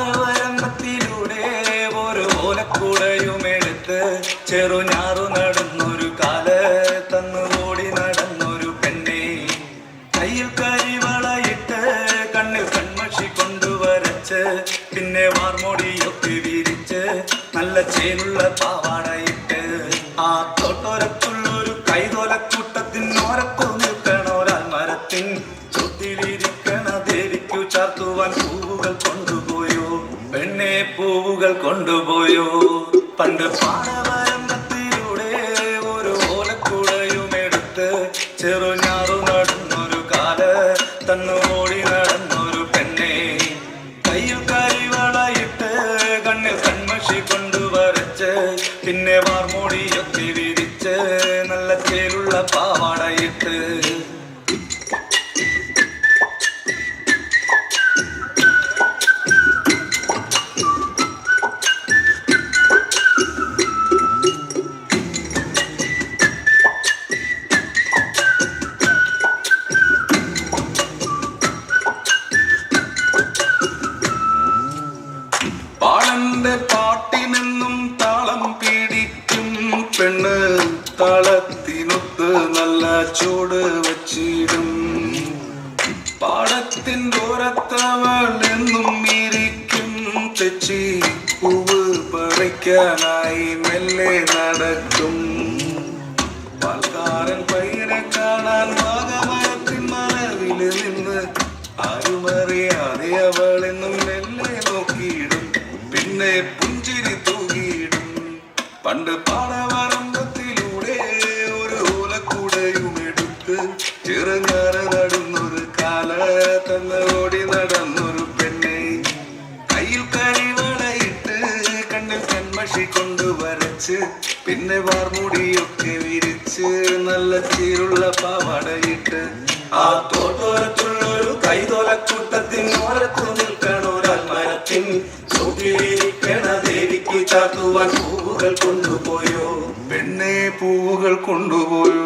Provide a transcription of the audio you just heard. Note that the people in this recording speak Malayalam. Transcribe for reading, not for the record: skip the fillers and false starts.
പാടവരമ്പത്തിലൂടെ ഒരു ഓലക്കൂടയുമെടുത്ത് ചെറുഞാറു നടന്നൊരു കാല് തന്നു ഓടി നടന്നൊരു പെണ്ണെ. കയ്യിൽ കരിവളയിട്ട് കണ്ണിൽ കൺമഷി കൊണ്ടുവരച്ച് പിന്നെ വാർമോടിയൊക്കെ വിരിച്ച് നല്ല ചേലുള്ള പാവാടയിട്ട് ആ തോട്ടോരത്തുള്ളൊരു കൈതോലക്കൂട്ടത്തിനോരത്തു നിൽക്കണോരാൽ മരത്തിൻ ചുട്ടിലിരിക്കണ ദേവിക്കു ചാർത്തുവാൻ പൂവുകൾ കൊണ്ടുപോയോ പെണ്ണെ, പൂവുകൾ കൊണ്ടുപോയോ. പണ്ട് പാടവരമ്പത്തിലൂടെ ഒരു ഓലക്കൂടയുമെടുത്ത് ചെറുഞാറു നടന്നൊരു കാല് തന്നു ഓടി നടന്നൊരു പെണ്ണെ. കയ്യിൽ കരിവളയിട്ട് കണ്ണിൽ കൺമഷി കൊണ്ടുവരച്ച് പിന്നെ വാർമോടിയൊക്കെ വിരിച്ച് നല്ല ചേലുള്ള പാവാടയിട്ട് പാട്ടിനെന്നും താളം പിടിക്കും പെണ്ണ്, താളത്തിനൊത്ത് നല്ല ചൂട് വച്ചിടും. പാടത്തിൻ്റെ ഓരത്തവൾ എന്നും ഇരിക്കും തെച്ചി പൂവ് പറിക്കാനായി മെല്ലെ നടക്കും. പാൽക്കാരൻ പയ്യനെ കാണാൻ വാഗമരത്തിൻ മറവില് നിന്ന് ആരുമറിയാതെ അവളെന്നും മെല്ലെ നോക്കിയിടും പിന്നെ പുഞ്ചിരി തൂകിയിടും. പണ്ട് പാടവരമ്പത്തിലൂടെ ഒരു ഓലക്കൂടയുമെടുത്ത് ചെറുഞാറ നടന്നൊരു കാല തന്ന് ഓടി നടന്നൊരു പെണ്ണെ. കയ്യിൽ കരിവളയിട്ട് കണ്ണിൽ കൺമഷി കൊണ്ടുവരച്ച് പിന്നെ വാർമുടിയൊക്കെ വിരിച്ച് നല്ല ചീരുള്ള പാവാടയിട്ട് ആ തോട്ടോരത്തുള്ളൊരു കൈതോലക്കൂട്ടത്തിനോരത്തു നിൽക്കണോരാൽ മരത്തിൻ ചുട്ടിലിരിക്കണ ദേവിക്ക് ചാർത്തുവാൻ പൂവുകൾ കൊണ്ടുപോയോ പെണ്ണെ, പൂവുകൾ കൊണ്ടുപോയോ.